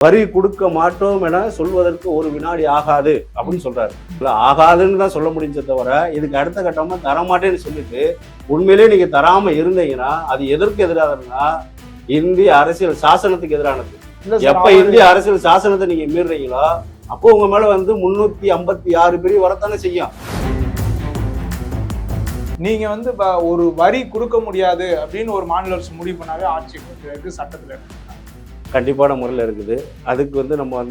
வரி கொடுக்க மாட்டோம் என சொல்வதற்கு ஒரு வினாடி ஆகாது அப்படின்னு சொல்றாரு. இல்ல ஆகாதுன்னு தான் சொல்ல முடிஞ்ச தவிர இதுக்கு அடுத்த கட்டமா தரமாட்டேன்னு சொல்லிட்டு உண்மையிலேயே நீங்க தராம இருந்தீங்கன்னா அது எதற்கு எதிரானதுன்னா இந்திய அரசியல் சாசனத்துக்கு எதிரானது. எப்ப இந்திய அரசியல் சாசனத்தை நீங்க மீறுறீங்களோ அப்போ உங்க மேல 356 பிரிவு வரத்தானே செய்யும். நீங்க ஒரு வரி கொடுக்க முடியாது அப்படின்னு ஒரு மாநில அரசு முடிவு பண்ணாவே ஆட்சி கொடுக்கிறது சட்டத்துல இருக்கு. கண்டிப்பான முறையில் இருக்குது. அதுக்கு நம்ம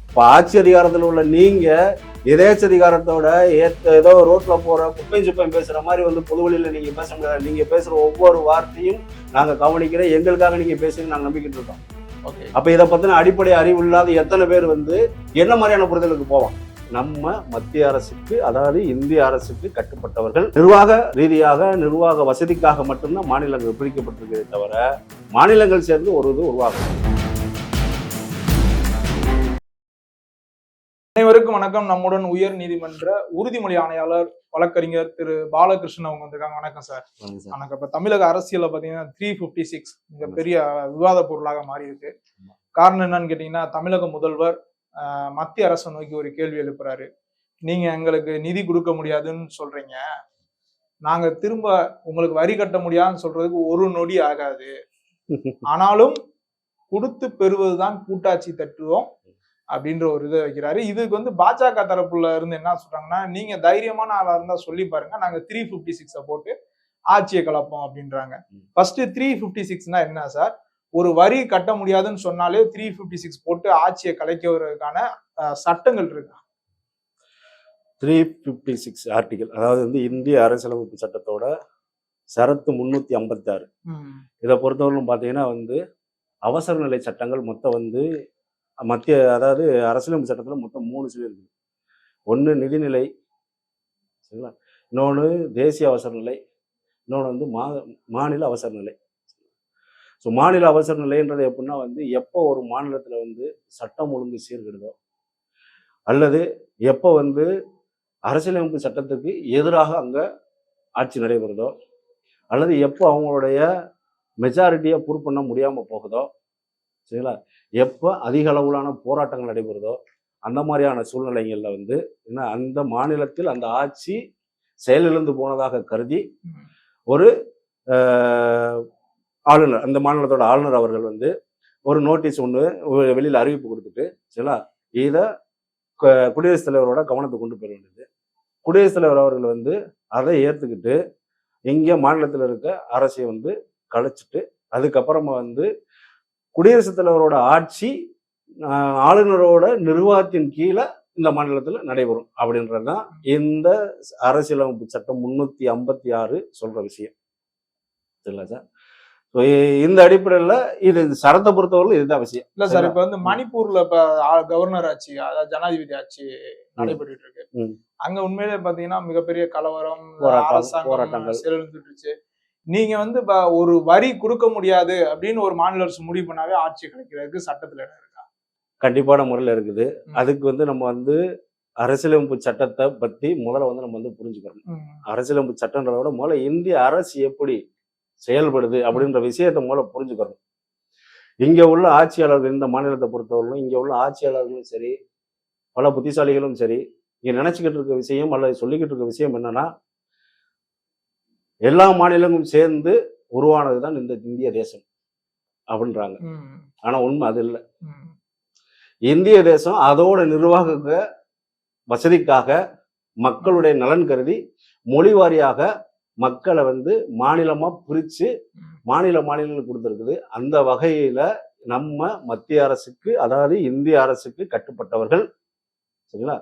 இப்போ ஆட்சி அதிகாரத்தில் உள்ள நீங்க எதேச்ச அதிகாரத்தோட ஏதோ ரோட்ல போற குப்பையும் சுப்பையும் பேசுற மாதிரி பொதுவெளியில நீங்க பேச முடியாது. நீங்க பேசுற ஒவ்வொரு வார்த்தையும் நாங்க கவனிக்கிறோம், எங்களுக்காக நீங்க பேசுங்க நாங்க நம்பிக்கிட்டு இருக்கோம். அப்ப இதை பத்தின அடிப்படை அறிவு இல்லாத எத்தனை பேர் என்ன மாதிரியான புரிதலுக்கு போவாங்க? நம்ம மத்திய அரசுக்கு, அதாவது இந்திய அரசுக்கு கட்டுப்பட்டவர்கள். நிர்வாக ரீதியாக நிர்வாக வசதிக்காக மட்டும்தான் மாநிலங்கள் பிரிக்கப்பட்டிருக்கிறதே தவிர மாநிலங்கள் சேர்ந்து ஒரு இது உருவாகும். அனைவருக்கும் வணக்கம். நம்முடன் உயர் நீதிமன்ற உறுதிமொழி ஆணையாளர் வழக்கறிஞர் திரு பாலகிருஷ்ணன் அவங்க வந்திருக்காங்க. வணக்கம் சார். வணக்கம். இப்ப தமிழக அரசியல பாத்தீங்கன்னா 356 மிகப்பெரிய விவாத பொருளாக மாறி இருக்கு. காரணம் என்னன்னு கேட்டீங்கன்னா, தமிழக முதல்வர் மத்திய அரசை நோக்கி ஒரு கேள்வி எழுப்புறாரு. நீங்க எங்களுக்கு நிதி கொடுக்க முடியாதுன்னு சொல்றீங்க, நாங்க திரும்ப உங்களுக்கு வரி கட்ட முடியாதுன்னு சொல்றதுக்கு ஒரு நொடி ஆகாது, ஆனாலும் கொடுத்து பெறுவதுதான் கூட்டாட்சி தத்துவம் அப்படின்ற ஒரு இதை வைக்கிறாரு. இதுக்கு பாஜக தரப்புல இருந்து என்ன சொல்றாங்கன்னா, நீங்க தைரியமான ஆளா இருந்தா சொல்லி பாருங்க, நாங்க 356 போட்டு ஆட்சியை கலப்போம் அப்படின்றாங்க. ஃபர்ஸ்ட் 356னா என்ன சார்? ஒரு வரி கட்ட முடியாதுன்னு சொன்னாலே 356 போட்டு ஆட்சியை கலைக்கிறதுக்கான சட்டங்கள் இருக்கு. 356 ஆர்டிகல், அதாவது இந்திய அரசியலமைப்பு சட்டத்தோட சரத்து 356. இதை பொறுத்தவரைக்கும் பார்த்தீங்கன்னா அவசர நிலை சட்டங்கள் மொத்தம் மத்திய, அதாவது அரசியலமைப்பு சட்டத்தில் மொத்தம் 3 இருக்குது. ஒன்று நிதிநிலை, சரிங்களா, இன்னொன்று தேசிய அவசர நிலை, இன்னொன்று மாநில அவசர நிலை. ஸோ மாநில அவசர நிலைன்றது எப்படின்னா எப்போ ஒரு மாநிலத்தில் சட்டம் ஒழுங்கு சீர்கெடுதோ, அல்லது எப்போ அரசியலமைப்பு சட்டத்துக்கு எதிராக அங்கே ஆட்சி நடைபெறுதோ, அல்லது எப்போ அவங்களுடைய மெஜாரிட்டியை ப்ரூவ் பண்ண முடியாமல் போகுதோ, சரிங்களா, எப்போ அதிக அளவிலான போராட்டங்கள் நடைபெறுதோ, அந்த மாதிரியான சூழ்நிலைகளில் என்ன அந்த மாநிலத்தில் அந்த ஆட்சி செயலிழந்து போனதாக கருதி ஒரு ஆளுநர், அந்த மாநிலத்தோட ஆளுநர் அவர்கள் ஒரு நோட்டீஸ் ஒன்று வெளியில் அறிவிப்பு கொடுத்துட்டு, சரிங்களா, இதை குடியரசுத் தலைவரோட கவனத்தை கொண்டு போக வேண்டியது. குடியரசுத் தலைவர் அவர்கள் அதை ஏற்றுக்கிட்டு இங்கே மாநிலத்தில் இருக்க அரசை கலைச்சிட்டு அதுக்கப்புறமா குடியரசுத் தலைவரோட ஆட்சி ஆளுநரோட நிர்வாகத்தின் கீழே இந்த மாநிலத்தில் நடைபெறும் அப்படின்றது தான் இந்த அரசியலமைப்பு சட்டம் 356 சொல்ற விஷயம். சரிங்களா சார்? இந்த அடிப்படையில் இது சரத்தை பொறுத்தவரை இதுதான் விஷயம். இல்ல சார், இப்ப மணிப்பூர்ல கவர்னர் ஆட்சி, அதாவது ஜனாதிபதி ஆட்சி நடைபெற்று இருக்கு. அங்க உண்மையிலே பாத்தீங்கன்னா மிகப்பெரிய கலவரம், போராட்டங்கள் செலுந்துச்சு. நீங்க ஒரு வரி கொடுக்க முடியாது அப்படின்னு ஒரு மாநில அரசு முடிவு பண்ணாவே ஆட்சி கிடைக்கிறதுக்கு சட்டத்துல இடம் இருக்கா? கண்டிப்பான முறையில் இருக்குது. அதுக்கு நம்ம அரசியலமைப்பு சட்டத்தை பத்தி முதல்ல நம்ம புரிஞ்சுக்கணும். அரசியலமைப்பு சட்டன்றத விட முதல்ல இந்திய அரசு எப்படி செயல்படுது அப்படின்ற விஷயத்தை முதல்ல புரிஞ்சுக்கணும். இங்க உள்ள ஆட்சியாளர்கள், இந்த மாநிலத்தை பொறுத்தவரைக்கும் இங்க உள்ள ஆட்சியாளர்களும் சரி, பல புத்திசாலிகளும் சரி, இங்க நினைச்சுக்கிட்டு இருக்க விஷயம் அல்லது சொல்லிக்கிட்டு இருக்க விஷயம் என்னன்னா, எல்லா மாநிலங்களும் சேர்ந்து உருவானதுதான் இந்த இந்திய தேசம் அப்படின்றாங்க. ஆனா உண்மை அது இல்லை. இந்திய தேசம் அதோட நிர்வாக வசதிக்காக, மக்களுடைய நலன் கருதி மொழி வாரியாக மக்களை மாநிலமா பிரிச்சு மாநிலங்களுக்கு கொடுத்துருக்குது. அந்த வகையில நம்ம மத்திய அரசுக்கு, அதாவது இந்திய அரசுக்கு கட்டுப்பட்டவர்கள். சரிங்களா?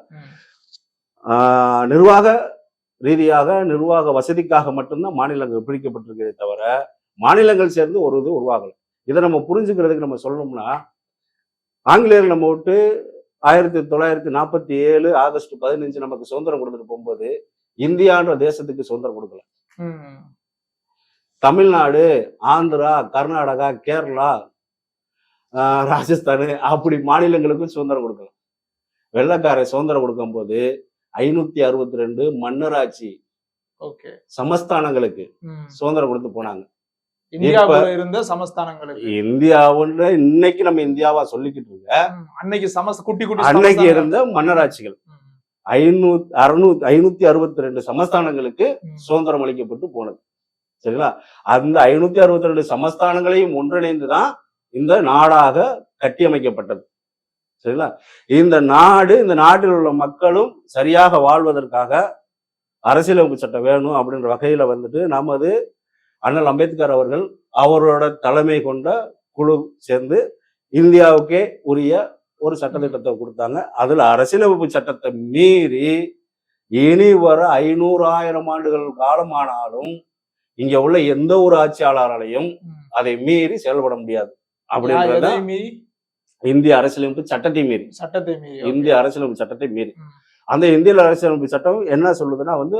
நிர்வாக ரீதியாக நிர்வாக வசதிக்காக மட்டும்தான் மாநிலங்கள் பிரிக்கப்பட்டிருக்கிறதே தவிர மாநிலங்கள் சேர்ந்து ஒரு இது உருவாகலை. இதை நம்ம புரிஞ்சுக்கிறதுக்கு நம்ம சொல்லணும்னா, ஆங்கிலேயர்கள் நம்ம விட்டு 1947 ஆகஸ்ட் 15 நமக்கு சுதந்திரம் கொடுத்துட்டு போகும்போது இந்தியான்ற தேசத்துக்கு சுதந்திரம் கொடுக்கல. தமிழ்நாடு, ஆந்திரா, கர்நாடகா, கேரளா, ராஜஸ்தான் அப்படி மாநிலங்களுக்கும் சுதந்திரம் கொடுக்கல. வெள்ளக்கார சுதந்திரம் கொடுக்கும் போது 562 மன்னராட்சி சமஸ்தானங்களுக்கு சுதந்திரம் கொடுத்து போனாங்க. இந்தியாவுல இருந்த சமஸ்தானங்களுக்கு இந்தியாவுல இன்னைக்கு நம்ம இந்தியாவா சொல்லிக்கிட்டு இருக்க அன்னைக்கு குட்டி குட்டி அன்னைக்கு இருந்த மன்னராட்சிகள் 562 சமஸ்தானங்களுக்கு சுதந்திரம் அளிக்கப்பட்டு போனது. சரிங்களா? அந்த 562 சமஸ்தானங்களையும் ஒன்றிணைந்துதான் இந்த நாடாக கட்டியமைக்கப்பட்டது. சரிங்களா? இந்த நாட்டில் உள்ள மக்களும் சரியாக வாழ்வதற்காக அரசியலமைப்பு சட்டம் வேணும் அப்படின்ற வகையில வந்துட்டு நமது அண்ணல் அம்பேத்கர் அவர்கள் அவரோட தலைமை கொண்ட குழு சேர்ந்து இந்தியாவுக்கே உரிய ஒரு சட்டத்திட்டத்தை கொடுத்தாங்க. அதுல அரசியலமைப்பு சட்டத்தை மீறி இனி வர 500,000 ஆண்டுகள் காலமானாலும் இங்க உள்ள எந்த ஒரு ஆட்சியாளராலையும் அதை மீறி செயல்பட முடியாது. அப்படின்றத இந்திய அரசியலமைப்பு சட்டத்தை மீறி இந்திய அரசியலமைப்பு சட்டத்தை மீறி அந்த இந்திய அரசியலமைப்பு சட்டம் என்ன சொல்லுதுன்னா வந்து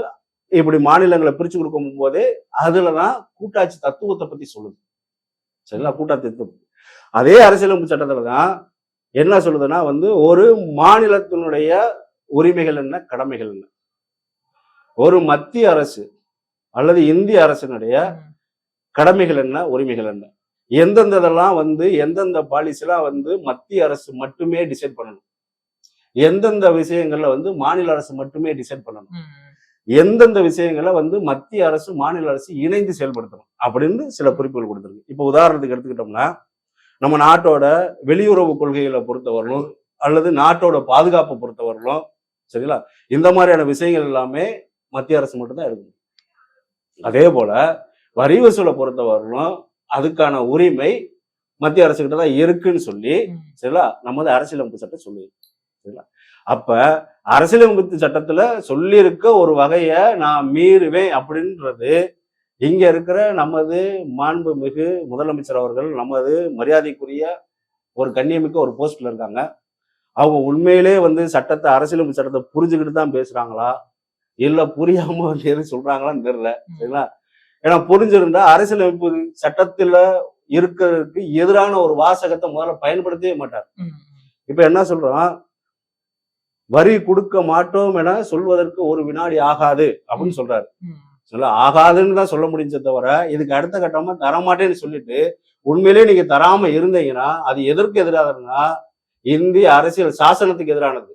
இப்படி மாநிலங்களை பிரிச்சு கொடுக்கும் போதே அதுலதான் கூட்டாட்சி தத்துவத்தை பத்தி சொல்லுது. சரிங்களா? கூட்டாட்சி தத்துவம் அதே அரசியலமைப்பு சட்டத்துலதான் என்ன சொல்லுதுன்னா வந்து ஒரு மாநிலத்தினுடைய உரிமைகள் என்ன, கடமைகள் என்ன, ஒரு மத்திய அரசு அல்லது இந்திய அரசினுடைய கடமைகள் என்ன, உரிமைகள் என்ன, எந்தெந்ததெல்லாம் வந்து எந்தெந்த பாலிசிலாம் வந்து மத்திய அரசு மட்டுமே டிசைட் பண்ணணும், எந்தெந்த விஷயங்கள்ல வந்து மாநில அரசு மட்டுமே டிசைட் பண்ணணும், எந்தெந்த விஷயங்களை வந்து மத்திய அரசு மாநில அரசு இணைந்து செயல்படுத்தணும் அப்படின்னு சில குறிப்புகள் கொடுத்துருக்கு. இப்போ உதாரணத்துக்கு எடுத்துக்கிட்டோம்னா நம்ம நாட்டோட வெளியுறவு கொள்கைகளை பொறுத்தவரையிலும் அல்லது நாட்டோட பாதுகாப்பை பொறுத்தவரையிலும் சரிங்களா இந்த மாதிரியான விஷயங்கள் எல்லாமே மத்திய அரசு மட்டும்தான் எடுக்கணும். அதே போல வரி வசூலை பொறுத்தவரையிலும் அதுக்கான உரிமை மத்திய அரசு கிட்ட தான் இருக்குன்னு சொல்லி சரிங்களா நமது அரசியலமைப்பு சட்டம் சொல்லுது. சரிங்களா? அப்ப அரசியலமைப்பு சட்டத்துல சொல்லி இருக்க ஒரு வகைய நான் மீறுவேன் அப்படின்றது இங்க இருக்கிற நமது மாண்புமிகு முதலமைச்சர் அவர்கள் நமது மரியாதைக்குரிய ஒரு கண்ணியமிக்க ஒரு போஸ்ட்ல இருக்காங்க. அவங்க உண்மையிலே வந்து சட்டத்தை அரசியலமைப்பு சட்டத்தை புரிஞ்சுக்கிட்டு தான் பேசுறாங்களா இல்ல புரியாம வந்து எது சொல்றாங்களான்னு தெரியல. சரிங்களா? ஏன்னா புரிஞ்சிருந்தா அரசியலமைப்பு சட்டத்துல இருக்கிறதுக்கு எதிரான ஒரு வாசகத்தை முதல்ல பயன்படுத்தவே மாட்டார். இப்ப என்ன சொல்றோம், வரி கொடுக்க மாட்டோம் என சொல்வதற்கு ஒரு வினாடி ஆகாது அப்படின்னு சொல்றாரு. சொல்ல ஆகாதுன்னு தான் சொல்ல முடிஞ்ச தவிர இதுக்கு அடுத்த கட்டமா தரமாட்டேன்னு சொல்லிட்டு உண்மையிலேயே நீங்க தராம இருந்தீங்கன்னா அது எதற்கு எதிரானதுன்னா இந்திய அரசியல் சாசனத்துக்கு எதிரானது.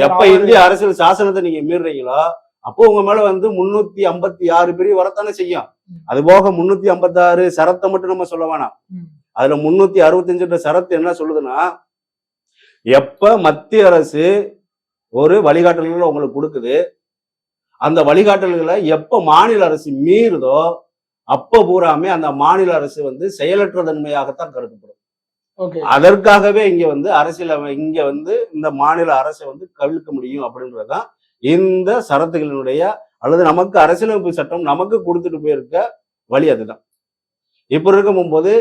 எப்ப இந்திய அரசியல் சாசனத்தை நீங்க மீறுறீங்களோ அப்போ உங்க மேல வந்து 356 பிரிவு வரத்தானே செய்யும். அது போக 356 சரத்தை மட்டும் நம்ம சொல்ல வேணாம். அதுல 365 சரத்து என்ன சொல்லுதுன்னா எப்ப மத்திய அரசு ஒரு வழிகாட்டல்களை உங்களுக்கு கொடுக்குது அந்த வழிகாட்டல்களை எப்ப மாநில அரசு மீறுதோ அப்ப பூராமே அந்த மாநில அரசு வந்து செயலற்ற தன்மையாகத்தான் கருதப்படும். அதற்காகவே இங்க வந்து இங்க வந்து இந்த மாநில அரசை வந்து கவிழ்க்க முடியும் அப்படின்றதுதான் இந்த சரத்துகளினுடைய அல்லது நமக்கு அரசியலமைப்பு சட்டம் நமக்கு கொடுத்துட்டு போயிருக்க வழி. அதுதான் இப்ப இருக்கும் போது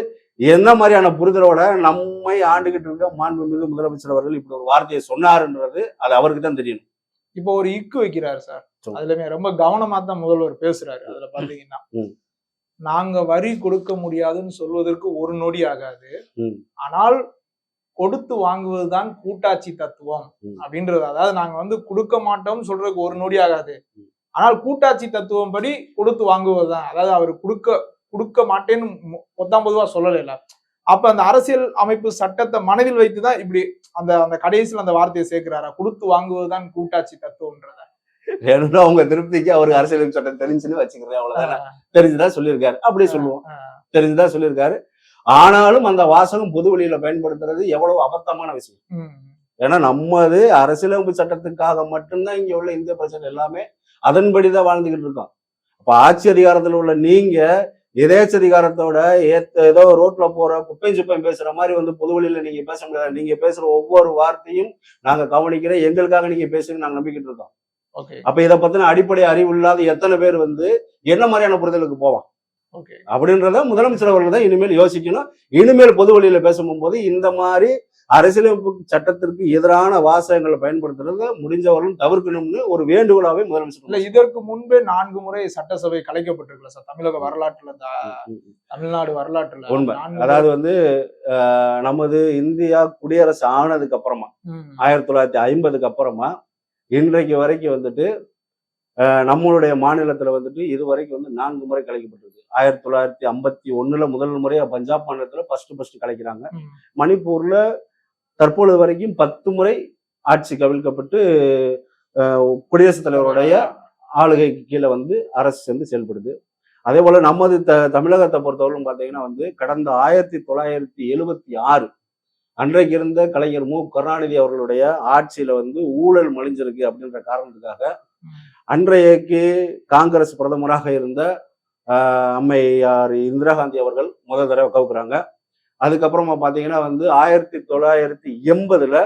என்ன மாதிரியான புரிதலோட நம்மை ஆண்டுகிட்டு இருக்க மாண்புமிகு முதலமைச்சர் அவர்கள் இப்படி ஒரு வார்த்தையை சொன்னாருன்றது அது அவருக்கு தான் தெரியணும். இப்போ ஒரு இக்கு வைக்கிறாரு சார், அதுல ரொம்ப கவனமா தான் முதல்வர் பேசுறாரு. அதுல பாத்தீங்கன்னா நாங்க வரி கொடுக்க முடியாதுன்னு சொல்வதற்கு ஒரு நொடி ஆகாது, ஆனால் கொடுத்து வாங்குவதுதான் கூட்டாட்சி தத்துவம் அப்படின்றது. அதாவது நாங்க வந்து கொடுக்க மாட்டோம்னு சொல்றதுக்கு ஒரு நொடி ஆகாது, ஆனால் கூட்டாட்சி தத்துவம் படி கொடுத்து வாங்குவதுதான். அதாவது அவர் கொடுக்க மாட்டேன்னு 19 சொல்லல. அப்ப அந்த அரசியல் அமைப்பு சட்டத்தை மனதில் வைத்துதான் இப்படி அந்த கடைசியில் அந்த வார்த்தையை சேர்க்கிறாரா, கொடுத்து வாங்குவதுதான் கூட்டாட்சி தத்துவம்ன்றத. வேணும்னா அவங்க திருப்திக்கு அவருக்கு அரசியலமைப்பு சட்டம் தெரிஞ்சுன்னு வச்சுக்கிறேன், அவ்வளவுதான். தெரிஞ்சுதான் சொல்லியிருக்காரு, அப்படியே சொல்லுவோம், தெரிஞ்சுதான் சொல்லியிருக்காரு. ஆனாலும் அந்த வாசகம் பொது வழியில பயன்படுத்துறது எவ்வளவு அபத்தமான விஷயம். ஏன்னா நமது அரசியலமைப்பு சட்டத்துக்காக மட்டும்தான் இங்க உள்ள இந்திய பிரச்சனை எல்லாமே அதன்படிதான் வாழ்ந்துகிட்டு இருக்கோம். அப்ப ஆட்சி அதிகாரத்துல உள்ள நீங்க எதேச்ச அதிகாரத்தோட ஏதோ ரோட்ல போற குப்பையும் சுப்பையும் பேசுற மாதிரி வந்து பொது வழியில நீங்க பேச முடியாது. நீங்க பேசுற ஒவ்வொரு வார்த்தையும் நாங்க கவனிக்கிறோம், எங்களுக்காக நீங்க பேசுங்க நாங்க நம்பிக்கிட்டு இருக்கோம். அப்ப இதை பத்தின அடிப்படை அறிவு இல்லாத எத்தனை பேர் வந்து என்ன மாதிரியான புரிதலுக்கு போவான் அப்படின்றத முதலமைச்சர் அவர்கள் தான் இனிமேல் யோசிக்கணும். இனிமேல் பொது வழியில பேசும்போது இந்த மாதிரி அரசியலமைப்பு சட்டத்திற்கு எதிரான வாசகங்களை பயன்படுத்துறத முடிஞ்சவர்களும் தவிர்க்கணும்னு ஒரு வேண்டுகோளாவே முதலமைச்சர். இல்ல, இதற்கு முன்பே 4 முறை சட்டசபை கலைக்கப்பட்டிருக்கல சார் தமிழக வரலாற்றுல, தமிழ்நாடு வரலாற்றுல. உண்மை. அதாவது வந்து நமது இந்தியா குடியரசு ஆனதுக்கு அப்புறமா 1950க்கு அப்புறமா இன்றைக்கு வரைக்கும் வந்துட்டு நம்மளுடைய மாநிலத்துல வந்துட்டு இது வரைக்கும் வந்து 4 முறை கலைக்கப்பட்டிருக்கு. 1951 முதல் முறையா பஞ்சாப் மாநிலத்துல ஃபர்ஸ்ட் கலைக்கிறாங்க. மணிப்பூர்ல தற்பொழுது வரைக்கும் 10 முறை ஆட்சி கவிழ்க்கப்பட்டு குடியரசுத் தலைவருடைய ஆளுகைக்கு கீழே வந்து அரசு வந்து செயல்படுது. அதே போல நமது தமிழகத்தை பொறுத்தவரைக்கும் பார்த்தீங்கன்னா வந்து கடந்த 1976 அன்றைக்கு இருந்த கலைஞர் மு கருணாநிதி அவர்களுடைய ஆட்சியில வந்து ஊழல் மலிஞ்சிருக்கு அப்படின்ற காரணத்துக்காக அன்றைக்கு காங்கிரஸ் பிரதமராக இருந்த அம்மையார் இந்திரா காந்தி அவர்கள் முதல் தடவை கவுக்குறாங்க. அதுக்கப்புறமா பாத்தீங்கன்னா வந்து 1980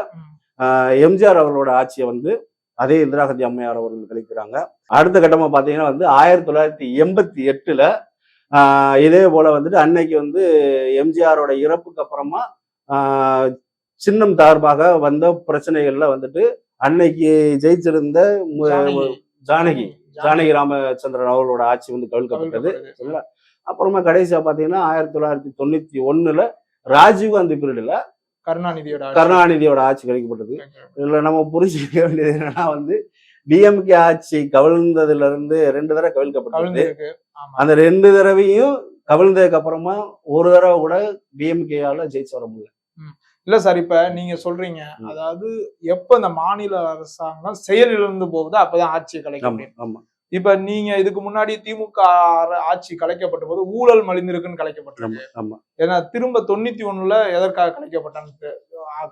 எம்ஜிஆர் அவர்களோட ஆட்சியை வந்து அதே இந்திரா காந்தி அம்மையார் அவர்கள் கழிக்கிறாங்க. அடுத்த கட்டமா பாத்தீங்கன்னா வந்து 1988 இதே போல வந்துட்டு அன்னைக்கு வந்து எம்ஜிஆரோட இறப்புக்கு அப்புறமா சின்னம் சார்பாக வந்த பிரச்சனைகள்ல வந்துட்டு அன்னைக்கு ஜெயிச்சிருந்த ஜானகி ராமச்சந்திரன் அவர்களோட ஆட்சி வந்து கவிழ்க்கப்பட்டது. அப்புறமா கடைசியா பாத்தீங்கன்னா 1991 ராஜீவ்காந்தி பீரியட்ல கருணாநிதியோட ஆட்சி கழிக்கப்பட்டது. இதுல நம்ம புரிஞ்சுக்க வேண்டியது என்னன்னா வந்து டிஎம்கே ஆட்சி கவிழ்ந்ததுல இருந்து 2 தடவை கவிழ்க்கப்பட்டது. அந்த 2 தடவையும் கவிழ்ந்ததுக்கு அப்புறமா ஒரு தடவை கூட டிஎம்கேயால ஜெயிச்சு வர முடியல. இல்ல சார், இப்ப நீங்க சொல்றீங்க, அதாவது எப்ப இந்த மாநில அரசாங்கம் செயலிழந்து போகுதோ அப்பதான் ஆட்சி கலைக்க. இப்ப நீங்க இதுக்கு முன்னாடி திமுக ஆட்சி கலைக்கப்பட்ட போது ஊழல் மலிந்திருக்குன்னு கலைக்கப்பட்டிருக்கு. ஏன்னா திரும்ப 91 எதற்காக கலைக்கப்பட்டான்னு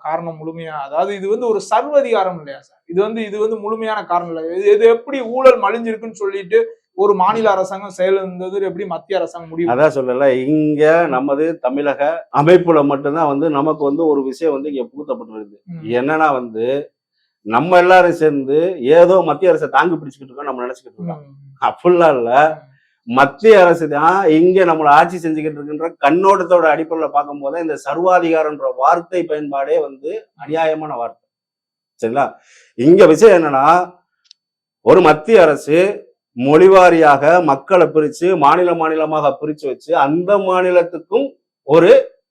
காரணம் முழுமையா, அதாவது இது வந்து ஒரு சர்வதிகாரம் இல்லையா சார்? இது வந்து முழுமையான காரணம் இல்லை. இது எப்படி ஊழல் மலிஞ்சிருக்குன்னு சொல்லிட்டு ஒரு மாநில அரசாங்கம் செயலிழந்தது எப்படி மத்திய அரசாங்கம் முடியும்? அதான் சொல்லல, இங்க நமது தமிழக அமைப்புல மட்டும்தான் வந்து நமக்கு வந்து ஒரு விஷயம் வந்து இங்க புகுத்தப்பட்டிருக்கு. என்னன்னா வந்து நம்ம எல்லாரும் சேர்ந்து ஏதோ மத்திய அரசை தாங்கி பிடிச்சுக்கிட்டு இருக்கோம் நம்ம நினைச்சுக்கிட்டு இருக்கோம். அப்படிலாம் இல்ல, மத்திய அரசு தான் இங்க நம்மளை ஆட்சி செஞ்சுக்கிட்டு இருக்குன்ற கண்ணோட்டத்தோட அடிப்படையில பார்க்கும் போது இந்த சர்வாதிகாரம்ன்ற வார்த்தை பயன்பாடே வந்து அநியாயமான வார்த்தை. சரிங்களா? இங்க விஷயம் என்னன்னா, ஒரு மத்திய அரசு மொழிவாரியாக மக்களை பிரிச்சு மாநிலமாக பிரிச்சு வச்சு அந்த மாநிலத்துக்கும் ஒரு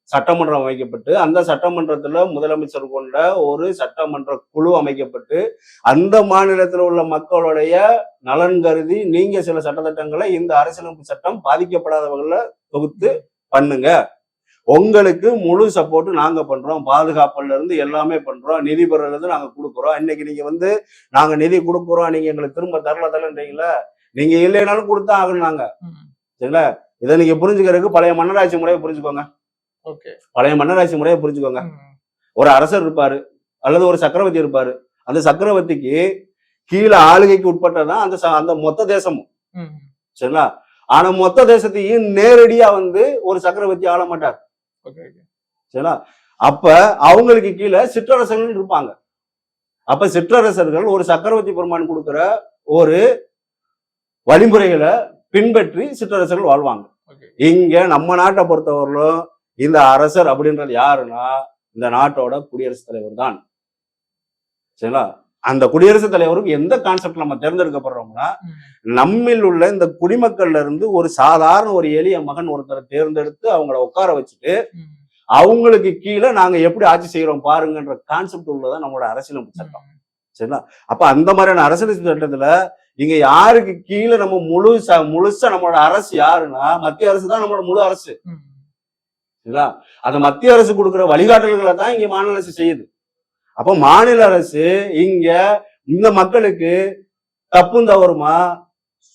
சட்டமன்றம் அமைக்கப்பட்டு அந்த சட்டமன்றத்துல முதலமைச்சர் கொண்ட ஒரு சட்டமன்ற குழு அமைக்கப்பட்டு அந்த மாநிலத்தில் உள்ள மக்களுடைய நலன் கருதி நீங்க சில சட்டத்திட்டங்களை இந்த அரசியலமைப்பு சட்டம் பாதிக்கப்படாத வகையில தொகுத்து பண்ணுங்க, உங்களுக்கு முழு சப்போர்ட் நாங்க பண்றோம், பாதுகாப்புல இருந்து எல்லாமே பண்றோம், நிதி பெறல இருந்து நாங்க கொடுக்குறோம். இன்னைக்கு நீங்க வந்து நாங்க நிதி கொடுக்குறோம், நீங்க எங்களுக்கு திரும்ப தரலன்றீங்களா? நீங்க இல்லைனாலும் கொடுத்தா ஆகணும் நாங்க. சரிங்களா? இதை நீங்க புரிஞ்சுக்கிறதுக்கு பழைய மன்னராட்சி முறையை புரிஞ்சுக்கோங்க. பழைய மன்னராட்சி முறையை புரிஞ்சுக்கோங்க. ஒரு அரசர் இருப்பாரு அல்லது ஒரு சக்கரவர்த்தி இருப்பாரு. அந்த சக்கரவர்த்திக்கு கீழே ஆளுகைக்கு உட்பட்டதான் அந்த மொத்த தேசமும். சரிங்களா? ஆனா மொத்த தேசத்தையும் நேரடியா வந்து ஒரு சக்கரவர்த்தி ஆள மாட்டார். சரிங்களா? அப்ப அவங்களுக்கு கீழே சிற்றரசர்கள் இருப்பாங்க. அப்ப சிற்றரசர்கள் ஒரு சக்கரவர்த்தி பெருமான் கொடுக்கிற ஒரு வழிமுறைகளை பின்பற்றி சிற்றரசர்கள் வாழ்வாங்க. இங்க நம்ம நாட்டை பொறுத்தவரையிலும் இந்த அரசர் அப்படின்றது யாருன்னா இந்த நாட்டோட குடியரசுத் தலைவர் தான். சரிங்களா? அந்த குடியரசுத் தலைவருக்கு எந்த கான்செப்ட் நம்ம தேர்ந்தெடுக்கப்படுறோம்னா, நம்மில் உள்ள இந்த குடிமக்கள்ல இருந்து ஒரு சாதாரண ஒரு எளிய மகன் ஒருத்தரை தேர்ந்தெடுத்து அவங்கள உட்கார வச்சுட்டு அவங்களுக்கு கீழே நாங்க எப்படி ஆட்சி செய்யறோம் பாருங்கன்ற கான்செப்ட் உள்ளதான் நம்மளோட அரசியலமைப்பு சட்டம். சரிங்களா? அப்ப அந்த மாதிரியான அரசியலமைப்பு சட்டத்துல இங்க யாருக்கு கீழே நம்ம முழுசா நம்மளோட அரசு யாருன்னா மத்திய அரசு தான் நம்மளோட முழு அரசு. சரிங்களா? அந்த மத்திய அரசு கொடுக்குற வழிகாட்டல்களை தான் இங்க மாநில அரசு செய்யுது. அப்ப மாநில அரசு இங்க இந்த மக்களுக்கு தப்பும் தவறுமா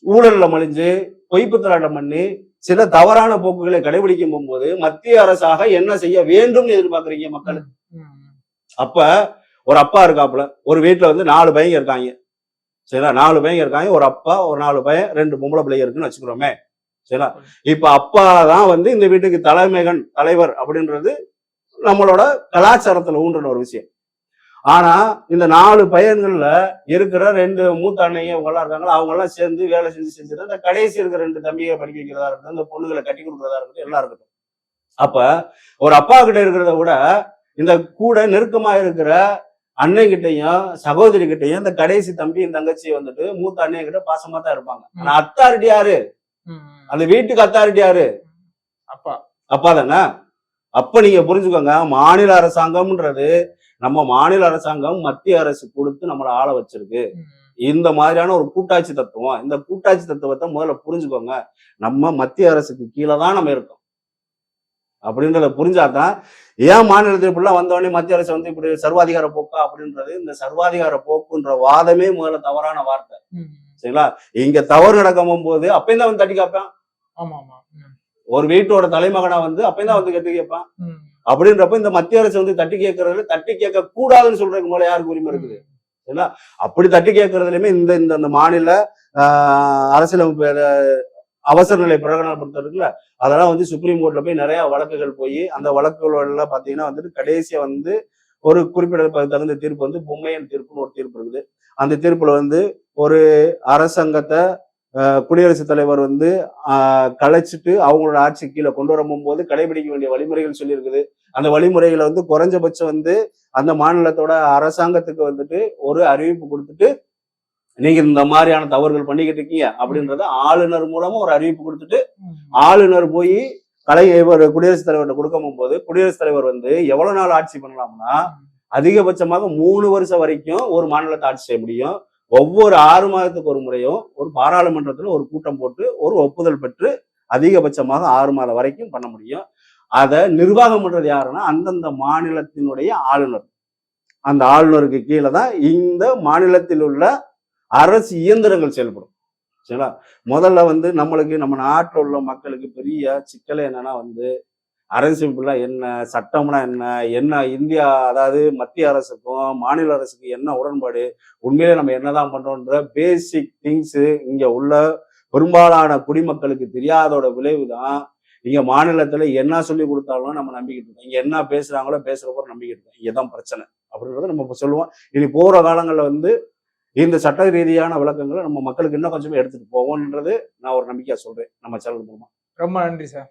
ஊழல்ல மலிஞ்சு பொய்ப்புத்தலாட்டம் பண்ணி சில தவறான போக்குகளை கடைபிடிக்கும் போகும்போது மத்திய அரசாக என்ன செய்ய வேண்டும் எதிர்பார்க்கறீங்க மக்கள்? அப்ப ஒரு அப்பா இருக்காப்புல, ஒரு வீட்டுல வந்து 4 பையங்க இருக்காங்க. சரிங்களா? 4 பையங்க இருக்காங்க, ஒரு அப்பா, ஒரு 4 பையன், 2 பொம்பளை பிள்ளைங்க இருக்குன்னு வச்சுக்கிறோமே. சரிங்களா? இப்ப அப்பா தான் வந்து இந்த வீட்டுக்கு தலைவர் அப்படின்றது நம்மளோட கலாச்சாரத்துல ஊன்றுன ஒரு விஷயம். ஆனா இந்த 4 பையன்கள்ல இருக்கிற 2 மூத்த அண்ணைங்க அவங்க எல்லாம் இருக்காங்களா, அவங்க எல்லாம் சேர்ந்து வேலை செஞ்சுட்டு இந்த கடைசி இருக்கிற 2 தம்பியை படிக்க வைக்கிறதா இருக்கட்டும், இந்த பொண்ணுகளை கட்டி கொடுக்கறதா இருக்கட்டும், எல்லாம் இருக்கட்டும். அப்ப ஒரு அப்பா கிட்ட இருக்கிறத விட இந்த கூட நெருக்கமா இருக்கிற அண்ணன்கிட்டையும் சகோதரி கிட்டையும் இந்த கடைசி தம்பி தங்கச்சி வந்துட்டு மூத்த அண்ணன் கிட்ட பாசமா தான் இருப்பாங்க. ஆனா அத்தாரிட்டி யாரு? அந்த வீட்டுக்கு அத்தாரிட்டி யாரு? அப்பா தானே. அப்ப நீங்க புரிஞ்சுக்கோங்க, மாநில அரசாங்கம்ன்றது நம்ம மாநில அரசாங்கம் மத்திய அரசு கொடுத்து நம்மளை ஆள வச்சிருக்கு. இந்த மாதிரியான ஒரு கூட்டாட்சி தத்துவம். இந்த கூட்டாட்சி தத்துவத்தை முதல்ல புரிஞ்சுக்கோங்க. நம்ம மத்திய அரசுக்கு கீழே தான் நம்ம இருக்கோம் அப்படின்றத புரிஞ்சாதான், ஏன் மாநிலத்தில் இப்படிலாம் வந்தவொடனே மத்திய அரசு வந்து இப்படி சர்வாதிகார போக்கா அப்படின்றது, இந்த சர்வாதிகார போக்குன்ற வாதமே முதல்ல தவறான வார்த்தை. சரிங்களா? இங்க தவறு நடக்கும் போது அப்பயும் தான் வந்து தட்டி கேட்பான். ஆமா ஆமா. ஒரு வீட்டோட தலைமகனா வந்து அப்பயும் தான் வந்து தட்டி கேட்பான். அப்படின்றப்ப இந்த மத்திய அரசு வந்து தட்டி கேட்கறதுல தட்டி கேட்க கூடாதுன்னு சொல்றதுக்கு மேல யாருக்கு உரிமை இருக்குது? சரிங்களா? அப்படி தட்டி கேட்கறதுலயுமே இந்த மாநில அரசியலமைப்பு அவசர நிலை பிரகடனப்படுத்துறதுல அதெல்லாம் வந்து சுப்ரீம் கோர்ட்ல போய் நிறைய வழக்குகள் போய் அந்த வழக்குகள்ல பாத்தீங்கன்னா வந்துட்டு கடைசியா வந்து ஒரு குறிப்பிட தகுந்த தீர்ப்பு வந்து பொம்மையன் தீர்ப்புன்னு ஒரு தீர்ப்பு இருக்குது. அந்த தீர்ப்புல வந்து ஒரு அரசாங்கத்தை குடியரசுத் தலைவர் வந்து கலைச்சிட்டு அவங்களோட ஆட்சி கீழே கொண்டு வரும்போது கடைபிடிக்க வேண்டிய வழிமுறைகள் சொல்லியிருக்குது. அந்த வழிமுறைகளை வந்து குறைஞ்சபட்சம் வந்து அந்த மாநிலத்தோட அரசாங்கத்துக்கு வந்துட்டு ஒரு அறிவிப்பு கொடுத்துட்டு, நீங்க இந்த மாதிரியான தவறுகள் பண்ணிக்கிட்டு இருக்கீங்க அப்படின்றத ஆளுநர் மூலமா ஒரு அறிவிப்பு கொடுத்துட்டு, ஆளுநர் போய் குடியரசுத் தலைவர்கிட்ட கொடுக்கும் போது குடியரசுத் தலைவர் வந்து எவ்வளவு நாள் ஆட்சி பண்ணலாம்னா அதிகபட்சமாக 3 வருஷம் வரைக்கும் ஒரு மாநிலத்தை ஆட்சி செய்ய முடியும். ஒவ்வொரு 6 மாதத்துக்கு ஒரு முறையும் ஒரு பாராளுமன்றத்துல ஒரு கூட்டம் போட்டு ஒரு ஒப்புதல் பெற்று அதிகபட்சமாக 6 மாதம் வரைக்கும் பண்ண முடியும். அதை நிர்வாகம் பண்றது யாருன்னா அந்தந்த மாநிலத்தினுடைய ஆளுநர். அந்த ஆளுநருக்கு கீழே தான் இந்த மாநிலத்தில் உள்ள அரசு இயந்திரங்கள் செயல்படும். சரிங்களா? முதல்ல வந்து நம்ம நாட்டில் உள்ள மக்களுக்கு பெரிய சிக்கலை என்னன்னா வந்து அரசியல்னா என்ன, சட்டம்னா என்ன இந்தியா, அதாவது மத்திய அரசுக்கும் மாநில அரசுக்கும் என்ன உடன்பாடு, உண்மையிலே நம்ம என்னதான் பண்றோம்ன்ற பேசிக் திங்ஸ் இங்க உள்ள பெரும்பாலான குடிமக்களுக்கு தெரியாதோட விளைவுதான் இங்க மாநிலத்துல என்ன சொல்லி கொடுத்தாலும் நம்ம நம்பிக்கிட்டு இருக்கோம். இங்க என்ன பேசுறாங்களோ பேசுறப்போ நம்பிக்கிட்டு இருக்கோம். இங்கதான் பிரச்சனை அப்படின்றத நம்ம இப்ப சொல்லுவோம். இனி போற காலங்கள்ல வந்து இந்த சட்ட ரீதியான விளக்கங்களை நம்ம மக்களுக்கு இன்னும் கொஞ்சமே எடுத்துட்டு போவோம்ன்றது நான் ஒரு நம்பிக்கையா சொல்றேன் நம்ம சேனல் மூலமா. ரொம்ப நன்றி சார்.